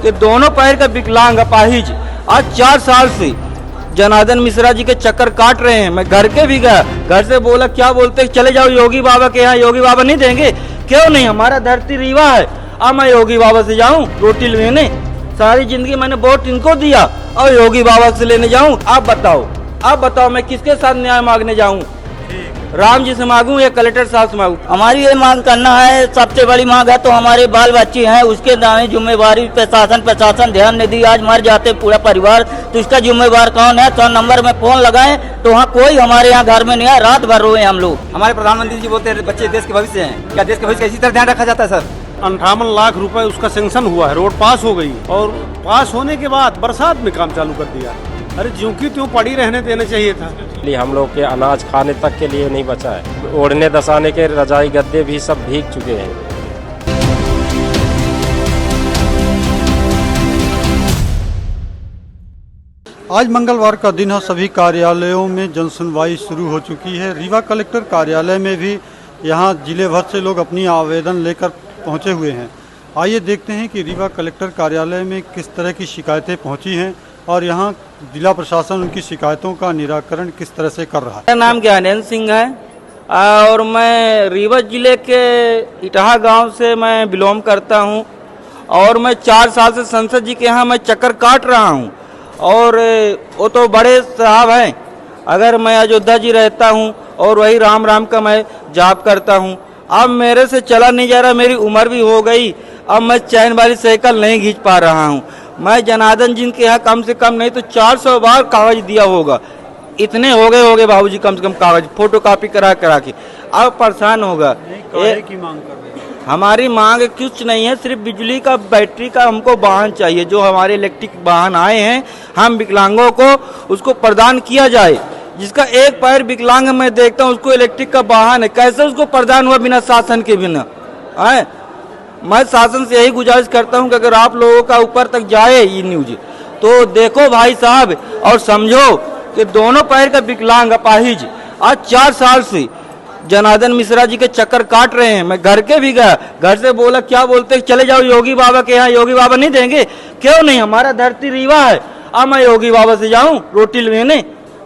कि दोनों पैर का विकलांग अपाहिज आज 4 साल से जनार्दन मिश्रा जी के चक्कर काट रहे हैं। मैं घर के भी गया, घर से बोला क्या बोलते चले जाओ योगी बाबा के यहाँ, योगी बाबा नहीं देंगे। क्यों नहीं, हमारा धरती रीवा है। अब मैं योगी बाबा से जाऊं रोटी लेने? सारी जिंदगी मैंने वोट इनको दिया और योगी बाबा से लेने जाऊं? आप बताओ मैं किसके साथ न्याय मांगने जाऊं? राम जी से मांगू या कलेक्टर साहब से मांगू? हमारी ये मांग करना है, सबसे बड़ी मांग है तो हमारे बाल बच्चे हैं, उसके दाएं जिम्मेवारी प्रशासन ध्यान नहीं दी। आज मर जाते पूरा परिवार तो इसका जिम्मेवार कौन है? 100 नंबर में फोन लगाएं तो वहाँ कोई हमारे यहाँ घर में नहीं है, रात भर रोए हम लोग। हमारे प्रधानमंत्री जी बोलते हैं बच्चे देश के भविष्य हैं, क्या देश के भविष्य का इसी तरह ध्यान रखा जाता है सर? 58 लाख रुपए उसका सैंक्शन हुआ है, रोड पास हो गई और पास होने के बाद बरसात में काम चालू कर दिया। अरे ज्यों की त्यों पड़ी रहने देना चाहिए था। हम लोग के अनाज खाने तक के लिए नहीं बचा है, ओढ़ने दसाने के रजाई गद्दे भी सब भीग चुके हैं। आज मंगलवार का दिन है, सभी कार्यालयों में जनसुनवाई शुरू हो चुकी है। रीवा कलेक्टर कार्यालय में भी यहाँ जिले भर से लोग अपनी आवेदन लेकर पहुँचे हुए हैं। आइए देखते हैं कि रीवा कलेक्टर कार्यालय में किस तरह की शिकायतें पहुँची हैं और यहाँ जिला प्रशासन उनकी शिकायतों का निराकरण किस तरह से कर रहा है। मेरा नाम ज्ञानेंद्र सिंह है और मैं रीवा जिले के इटाहा गांव से मैं बिलोंग करता हूं और मैं 4 साल से संसद जी के यहाँ मैं चक्कर काट रहा हूं और वो तो बड़े साहब हैं। अगर मैं अयोध्या जी रहता हूं और वही राम राम का मैं जाप करता हूं, अब मेरे से चला नहीं जा रहा, मेरी उम्र भी हो गई, अब मैं चैन वाली साइकिल नहीं खींच पा रहा हूं। मैं जनार्दन जी के यहाँ कम से कम नहीं तो 400 बार कागज दिया होगा, इतने हो गए बाबूजी कम से कम कागज फोटो कॉपी करा के। अब परेशान होगा। की मांग कर रहे हैं? हमारी मांग कुछ नहीं है, सिर्फ बिजली का बैटरी का हमको वाहन चाहिए। जो हमारे इलेक्ट्रिक वाहन आए हैं हम विकलांगों को उसको प्रदान किया जाए। जिसका एक पैर विकलांग मैं देखता हूँ उसको इलेक्ट्रिक का वाहन है, कैसे उसको प्रदान हुआ बिना शासन के बिना? मैं शासन से यही गुजारिश करता हूं कि अगर आप लोगों का ऊपर तक जाए ये न्यूज तो देखो भाई साहब और समझो कि दोनों पैर का विकलांग अपाहिज आज 4 साल से जनार्दन मिश्रा जी के चक्कर काट रहे हैं। मैं घर के भी गया, घर से बोला क्या बोलते चले जाओ योगी बाबा के यहाँ, योगी बाबा नहीं देंगे। क्यों नहीं, हमारा धरती रीवा है। अब मैं योगी बाबा से जाऊं रोटी लेने?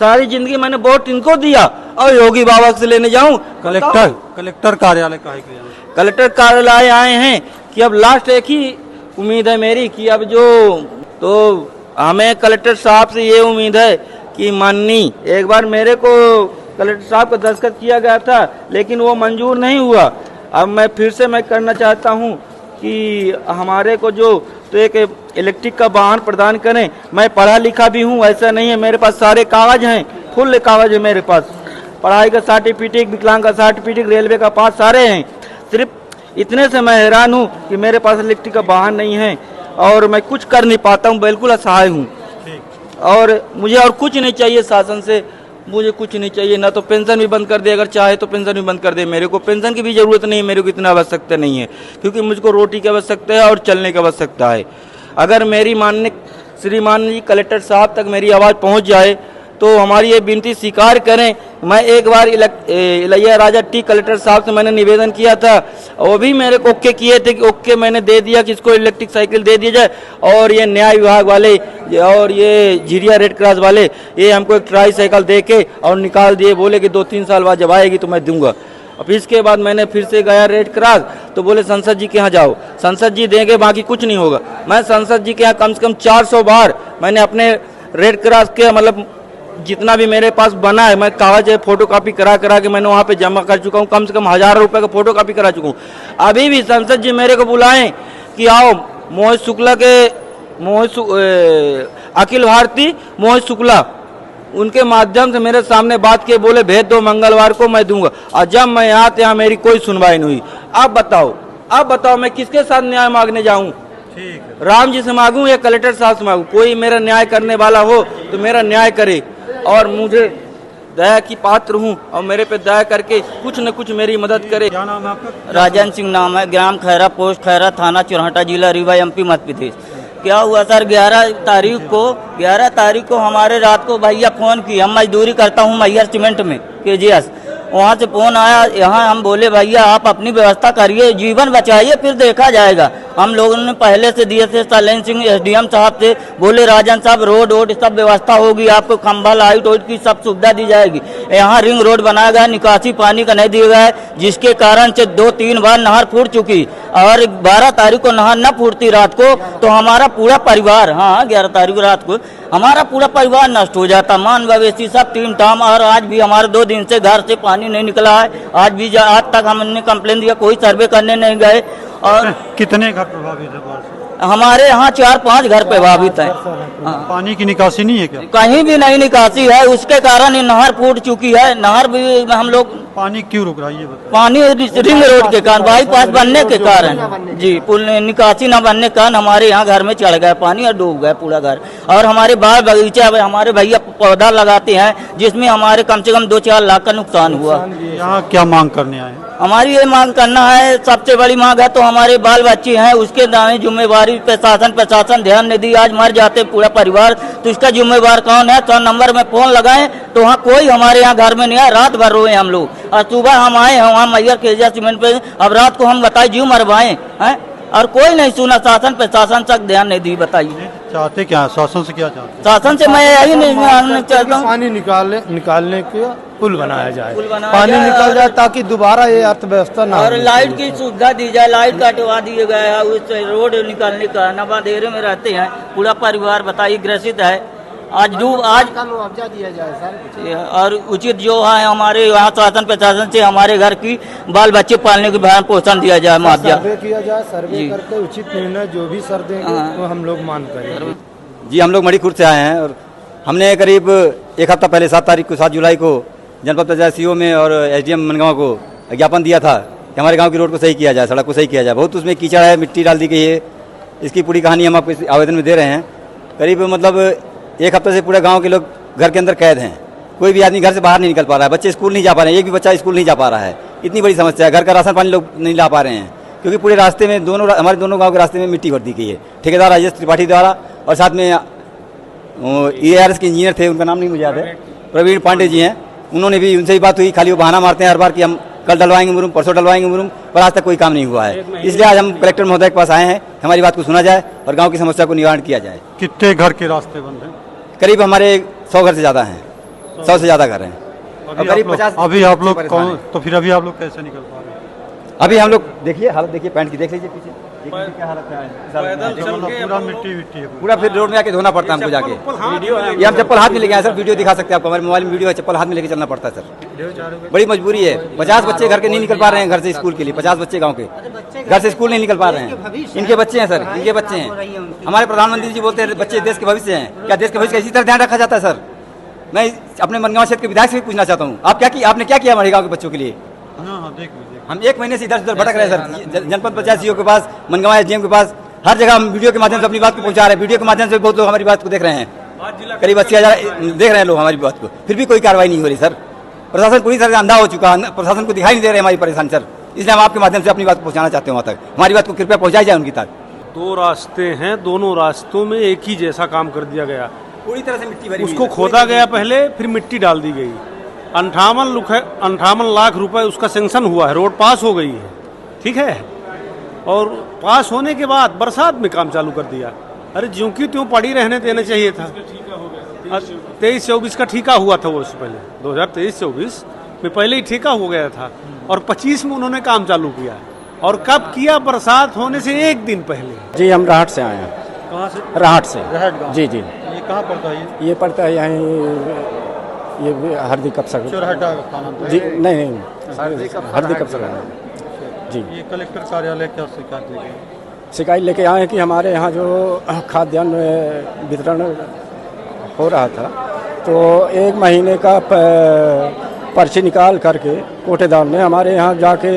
सारी जिंदगी मैंने वोट इनको दिया और योगी बाबा से लेने जाऊं? कलेक्टर कार्यालय का है? कलेक्टर कार्यालय आए हैं कि अब लास्ट एक ही उम्मीद है मेरी कि अब तो हमें कलेक्टर साहब से ये उम्मीद है कि माननी एक बार मेरे को कलेक्टर साहब का दस्तखत किया गया था लेकिन वो मंजूर नहीं हुआ। अब मैं फिर से मैं करना चाहता हूँ कि हमारे को जो तो एक इलेक्ट्रिक का वाहन प्रदान करें। मैं पढ़ा लिखा भी हूँ, ऐसा नहीं है, मेरे पास सारे कागज हैं, फुल कागज है मेरे पास, पढ़ाई का सर्टिफिकेट, विकलांग का सर्टिफिकेट, रेलवे का पास सारे हैं। सिर्फ इतने से मैं हैरान हूँ कि मेरे पास इलेक्ट्रिक का वाहन नहीं है और मैं कुछ कर नहीं पाता हूँ, बिल्कुल असहाय हूँ। और मुझे और कुछ नहीं चाहिए शासन से, मुझे कुछ नहीं चाहिए। ना तो पेंशन भी बंद कर दे, अगर चाहे तो पेंशन भी बंद कर दे। मेरे को पेंशन की भी जरूरत नहीं है, मेरे को इतना आवश्यकता नहीं है क्योंकि मुझको रोटी की आवश्यकता है और चलने की आवश्यकता है। अगर मेरी माननीय श्रीमान जी कलेक्टर साहब तक मेरी आवाज़ पहुंच जाए तो हमारी ये विनती स्वीकार करें। मैं एक बार इलैया राजा टी कलेक्टर साहब से मैंने निवेदन किया था, वो भी मेरे को ओके किए थे कि ओके मैंने दे दिया कि इसको इलेक्ट्रिक साइकिल दे दिया जाए। और ये न्याय विभाग वाले और ये झिरिया रेड क्रॉस वाले ये हमको एक ट्राई साइकिल दे के और निकाल दिए, बोले कि 2-3 साल बाद जब आएगी तो मैं दूंगा। अब इसके बाद मैंने फिर से गया रेड क्रॉस तो बोले संसद जी के यहाँ जाओ, संसद जी देंगे, बाकी कुछ नहीं होगा। मैं संसद जी के यहाँ कम से कम 400 बार मैंने अपने रेड क्रॉस के मतलब जितना भी मेरे पास बना है मैं कागज है फोटो कॉपी करा के मैंने वहाँ पे जमा कर चुका हूँ। कम से कम 1000 रुपए का फोटो कॉपी करा चुका हूँ। अभी भी संसद जी मेरे को बुलाएं कि आओ मोहित शुक्ला के अखिल भारतीय मोहित शुक्ला उनके माध्यम से मेरे सामने बात किए, बोले भेज दो मंगलवार को मैं दूंगा। और जब मैं यहाँ मेरी कोई सुनवाई नहीं हुई। अब बताओ मैं किसके साथ न्याय मांगने जाऊँ? राम जी से मांगू या कलेक्टर साहब से मांगू? कोई मेरा न्याय करने वाला हो तो मेरा न्याय करे और मुझे दया की पात्र हूँ और मेरे पे दया करके कुछ न कुछ मेरी मदद करे। क्या नाम है आपका? राजन सिंह नाम है, ग्राम खैरा, पोस्ट खैरा, थाना चुरहटा, जिला रीवा, MP मध्य प्रदेश। क्या हुआ सर, 11 तारीख को हमारे रात को भैया फोन किया। हम मजदूरी करता हूँ मैहर सीमेंट में KGS, वहाँ से फोन आया। यहाँ हम बोले भैया आप अपनी व्यवस्था करिए, जीवन बचाइए, फिर देखा जाएगा। हम लोगों ने पहले से दिए थे सैलेन सिंह SDM साहब से, बोले राजन साहब रोड सब व्यवस्था होगी, आपको खंभा लाइट वाइट की सब सुविधा दी जाएगी। यहाँ रिंग रोड बनाया गया, निकासी पानी का नहीं दिया गया है, जिसके कारण से 2-3 बार नहर फूट चुकी और 12 तारीख को नहर न फूटती रात को तो हमारा पूरा परिवार, हाँ 11 तारीख को रात को हमारा पूरा परिवार नष्ट हो जाता, मान मवेशी सब 3 टाइम। और आज भी हमारे 2 दिन से घर से पानी नहीं निकला है, आज तक हमने कंप्लेन दिया, कोई सर्वे करने नहीं गए। और कितने घर प्रभावित है बाढ़ से? हमारे यहाँ 4-5 घर प्रभावित हैं। पानी की निकासी नहीं है क्या? कहीं भी नहीं निकासी है, उसके कारण ये नहर फूट चुकी है। नहर भी हम लोग पानी क्यों रुक रहा है ये बताइए? पानी रिंग रोड के कारण, बाईपास बनने के कारण जी, पुल निकासी न बनने के कारण हमारे यहाँ घर में चढ़ गया पानी और डूब गया पूरा घर। और हमारे बाग बगीचे हमारे भैया पौधा लगाते हैं जिसमें हमारे कम से कम 2-4 लाख का नुकसान हुआ। यहाँ क्या मांग करने आए? हमारी ये मांग करना है, सबसे बड़ी मांग है तो हमारे बाल बच्चे हैं उसके दाएं जिम्मेवारी प्रशासन ध्यान नहीं दी, आज मर जाते पूरा परिवार, तो इसका जिम्मेवार कौन है? 100 नंबर में फोन लगाएं तो वहाँ कोई हमारे यहाँ घर में नहीं आया, रात भर रोए हम लोग। और सुबह हम आए हैं वहाँ मैयर केजिया सीमेंट पे, अब रात को हम बताए जीव मरवाएं हैं और कोई नहीं सुना, शासन प्रशासन तक ध्यान नहीं दी। बताइए चाहते क्या? शासन से क्या चाहते? शासन से मैं यही नहीं चाहता हूँ, पानी निकालने के पुल बनाया जाए, बनाया पानी जाए निकल जाए ताकि दोबारा ये अर्थव्यवस्था ना और हो। लाइट की सुविधा दी जाए, लाइट काटवा दिए गए है, उस रोड निकालने का नवा अंधेरे में रहते हैं पूरा परिवार, बताइए ग्रसित है। आज मुआवजा दिया जाए सर, और उचित जो है हमारे यहाँ शासन प्रशासन से हमारे घर की बाल बच्चे पालने के भरण पोषण दिया जाए, मुआवजा सर्वे किया जाए, सर्वे करके उचित निर्णय जो भी सर देंगे तो हम लोग मांग करेंगे। जी हम लोग मणिपुर से आए हैं और हमने करीब 1 हफ्ता पहले 7 तारीख को 7 जुलाई को जनपद पंचायत CO में और SDM मनगांव को ज्ञापन दिया था कि हमारे गांव की रोड को सही किया जाए, सड़क को सही किया जाए। बहुत उसमें कीचड़ है, मिट्टी डाल दी गई है, इसकी पूरी कहानी हम आपको इस आवेदन में दे रहे हैं। करीब मतलब 1 हफ्ते से पूरे गांव के लोग घर के अंदर कैद हैं, कोई भी आदमी घर से बाहर नहीं निकल पा रहा है, बच्चे स्कूल नहीं जा पा रहे हैं, एक भी बच्चा स्कूल नहीं जा पा रहा है। इतनी बड़ी समस्या है, घर का राशन पानी लोग नहीं ला पा रहे हैं क्योंकि पूरे रास्ते में हमारे दोनों गाँव के रास्ते में मिट्टी भर दी गई है ठेकेदार राजेश त्रिपाठी द्वारा, और साथ में EARS के इंजीनियर थे, उनका नाम नहीं मुझे याद है, प्रवीण पांडे जी हैं, उन्होंने भी उनसे ही बात हुई, खाली वो बहाना मारते हैं हर बार कि हम कल डलवाएंगे मुरुम, परसों डलवाएंगे मुरुम, पर आज तक कोई काम नहीं हुआ है। इसलिए आज हम कलेक्टर महोदय के पास आए हैं, हमारी बात को सुना जाए और गांव की समस्या को निवारण किया जाए। कितने घर के रास्ते बंद हैं? करीब हमारे 100 घर से ज़्यादा हैं, 100 से ज़्यादा घर हैं। अभी आप लोग कौन, तो फिर अभी आप लोग कैसे निकल पा रहे हैं? अभी हम लोग देखिए हालत, देखिए पैंट की देख लीजिए पीछे, क्या हालत है, पूरा मिट्टी है पूरा फिर रोड में आके धोना पड़ता है हमको जाके। ये हम चप्पल हाथ में लेके आए सर, वीडियो दिखा सकते हैं आपको, हमारे मोबाइल में वीडियो है, चप्पल हाथ में लेके चलना पड़ता है सर, बड़ी मजबूरी है। 50 बच्चे घर के नहीं निकल पा रहे हैं घर से स्कूल के लिए, 50 बच्चे गाँव के घर से स्कूल नहीं निकल पा रहे हैं, इनके बच्चे हैं सर, इनके बच्चे हैं। हमारे प्रधानमंत्री जी बोलते हैं बच्चे देश के भविष्य हैं, क्या देश के भविष्य का इसी तरह ध्यान रखा जाता है सर? मैं अपने मनगांव क्षेत्र के विधायक से भी पूछना चाहता हूँ, आपने क्या किया हमारे गाँव के बच्चों के लिए? हम 1 महीने से इधर उधर भटक रहे हैं सर, जनपद पंचायत CO के पास, मनगांव SDM के पास, हर जगह हम वीडियो के माध्यम से अपनी बात को पहुंचा रहे हैं। वीडियो के माध्यम से बहुत लोग हमारी बात को देख रहे हैं, करीब 80,000 देख रहे हैं लोग हमारी बात को, फिर भी कोई कार्रवाई नहीं हो रही सर। प्रशासन पूरी तरह से अंधा हो चुका है, प्रशासन को दिखाई नहीं दे रहे हमारी परेशानी सर, इसलिए हम आपके माध्यम से अपनी बात को पहुंचाना चाहते हैं वहाँ तक, हमारी बात को कृपया पहुंचाई जाए उनकी तक। 2 रास्ते हैं, दोनों रास्तों में एक ही जैसा काम कर दिया गया, पूरी तरह से मिट्टी भरी, उसको खोदा गया पहले, फिर मिट्टी डाल दी गई। 58 लाख रुपए उसका सेंक्शन हुआ है, रोड पास हो गई है, ठीक है, और पास होने के बाद बरसात में काम चालू कर दिया। अरे ज्यों की त्यों पड़ी रहने देना चाहिए था। 23-24 का ठेका हुआ था, वो उससे पहले 2023-24 में पहले ही ठेका हो गया था, और 25 में उन्होंने काम चालू किया, और कब किया? बरसात होने से 1 दिन पहले। जी हम राहट से आए हैं। कहाँ से? राहट से। जी जी। ये कहाँ पड़ता है? ये पड़ता है यहाँ, ये हरदी कपसा चौराहा थाना जी, नहीं हरदी कपसा जी। ये कलेक्टर कार्यालय क्या शिकायत लेके? शिकायत लेके आए कि हमारे यहाँ जो खाद्यान्न वितरण हो रहा था, तो 1 महीने का पर्ची निकाल करके कोटेदार ने हमारे यहाँ जाके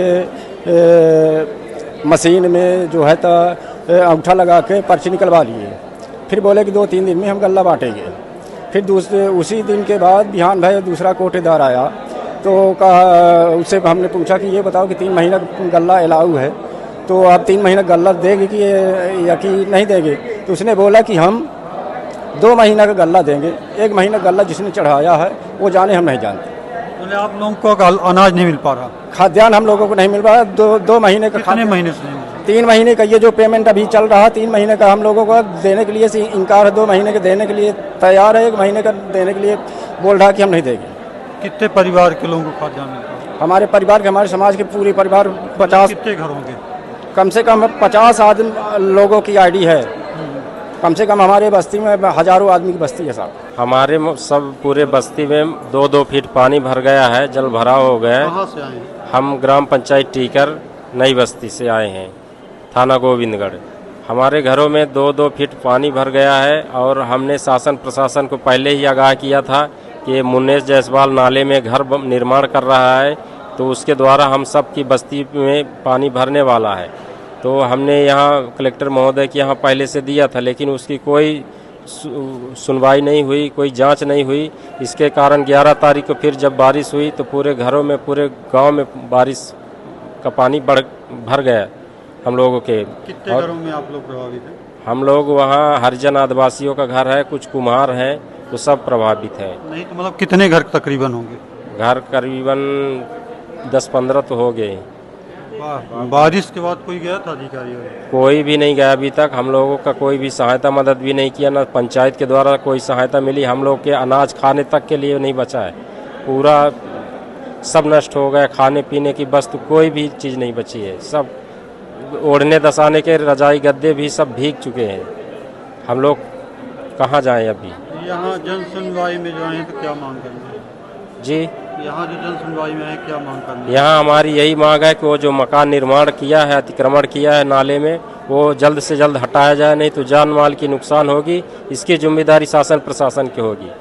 मशीन में जो है तो अंगूठा लगा के पर्ची निकलवा लिए, फिर बोले कि 2-3 दिन में हम गल्ला बांटेंगे। फिर उसी दिन के बाद बिहान भाई दूसरा कोटेदार आया, तो कहा, उससे हमने पूछा कि ये बताओ कि 3 महीना गल्ला अलाउ है, तो आप 3 महीना गल्ला देंगे कि या कि नहीं देंगे? तो उसने बोला कि हम 2 महीना का गल्ला देंगे, 1 महीना गल्ला जिसने चढ़ाया है वो जाने, हम नहीं जानते। बोले आप लोगों को अनाज नहीं मिल पा रहा? खाद्यान्न हम लोगों को नहीं मिल पा रहा, 2 महीने का। कितने महीने से नहीं मिल रहा? 3 महीने का ये जो पेमेंट अभी चल रहा है 3 महीने का हम लोगों को देने के लिए से इनकार है, 2 महीने के देने के लिए तैयार है, 1 महीने का देने के लिए बोल रहा है कि हम नहीं देंगे। कितने परिवार के लोगों को खाद्यान्न मिलता है? हमारे परिवार के, हमारे समाज के पूरे परिवार 50, कितने घर होंगे? कम से कम 50 आदमी लोगों की आईडी है। कम से कम हमारे बस्ती में हजारों आदमी की बस्ती है साहब। हमारे सब पूरे बस्ती में 2-2 फीट पानी भर गया है, जल भराव हो गया है। कहाँ से आए हैं? हम ग्राम पंचायत टीकर नई बस्ती से आए हैं, थाना गोविंदगढ़। हमारे घरों में 2-2 फीट पानी भर गया है और हमने शासन प्रशासन को पहले ही आगाह किया था कि मुन्नेश जायसवाल नाले में घर निर्माण कर रहा है, तो उसके द्वारा हम सब की बस्ती में पानी भरने वाला है। तो हमने यहाँ कलेक्टर महोदय के यहाँ पहले से दिया था, लेकिन उसकी कोई सुनवाई नहीं हुई, कोई जांच नहीं हुई। इसके कारण 11 तारीख को फिर जब बारिश हुई तो पूरे घरों में, पूरे गांव में बारिश का पानी भर गया हम लोगों के। कितने घरों में आप लोग प्रभावित हैं? हम लोग वहाँ हरिजन आदिवासियों का घर है, कुछ कुम्हार हैं, तो सब प्रभावित है। नहीं तो मतलब कितने घर तकरीबन होंगे? घर करीबन 10-15 तो हो गए। बारिश के बाद कोई गया था अधिकारी? कोई भी नहीं गया अभी तक। हम लोगों का कोई भी सहायता मदद भी नहीं किया, न पंचायत के द्वारा कोई सहायता मिली। हम लोग के अनाज खाने तक के लिए नहीं बचा है, पूरा सब नष्ट हो गया। खाने पीने की वस्तु कोई भी चीज़ नहीं बची है, सब ओढ़ने दसाने के रजाई गद्दे भी सब भीग चुके हैं। हम लोग कहाँ जाएं अभी? यहाँ जन सुनवाई में जो आए तो क्या मांग करेंगे जी? यहाँ जो जन सुनवाई में है क्या मांग करनी? यहाँ हमारी यही मांग है कि वो जो मकान निर्माण किया है, अतिक्रमण किया है नाले में, वो जल्द से जल्द हटाया जाए, नहीं तो जान माल की नुकसान होगी। इसकी जिम्मेदारी शासन प्रशासन की होगी।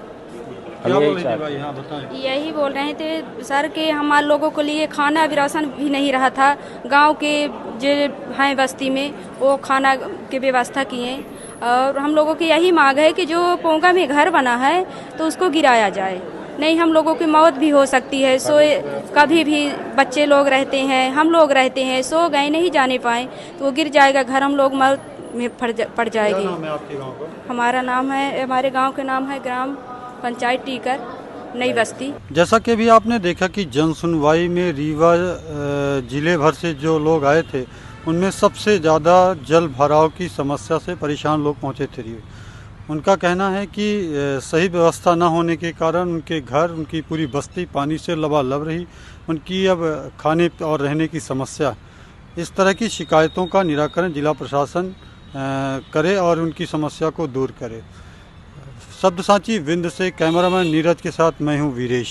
हम यही चाहते हैं। यही बोल रहे थे सर कि हमारे लोगों के लिए खाना भी राशन भी नहीं रहा था। गांव के जो हैं बस्ती में वो खाना की व्यवस्था किए, और हम लोगों की यही मांग है कि जो पोंगा में घर बना है तो उसको गिराया जाए, नहीं हम लोगों की मौत भी हो सकती है। सो कभी भी बच्चे लोग रहते हैं, हम लोग रहते हैं, सो गए नहीं जाने पाए तो वो गिर जाएगा घर, हम लोग मौत में पड़ जाएगी। क्या नाम है आपके गाँव का? हमारे गांव का नाम है ग्राम पंचायत टीकर नई बस्ती। जैसा कि अभी आपने देखा कि जन सुनवाई में रीवा जिले भर से जो लोग आए थे उनमें सबसे ज़्यादा जल भराव की समस्या से परेशान लोग पहुंचे थे रीवा। उनका कहना है कि सही व्यवस्था न होने के कारण उनके घर, उनकी पूरी बस्ती पानी से लबालब रही। उनकी अब खाने और रहने की समस्या, इस तरह की शिकायतों का निराकरण जिला प्रशासन करे और उनकी समस्या को दूर करे। शब्द साची विंध्य से कैमरामैन नीरज के साथ मैं हूँ वीरेश।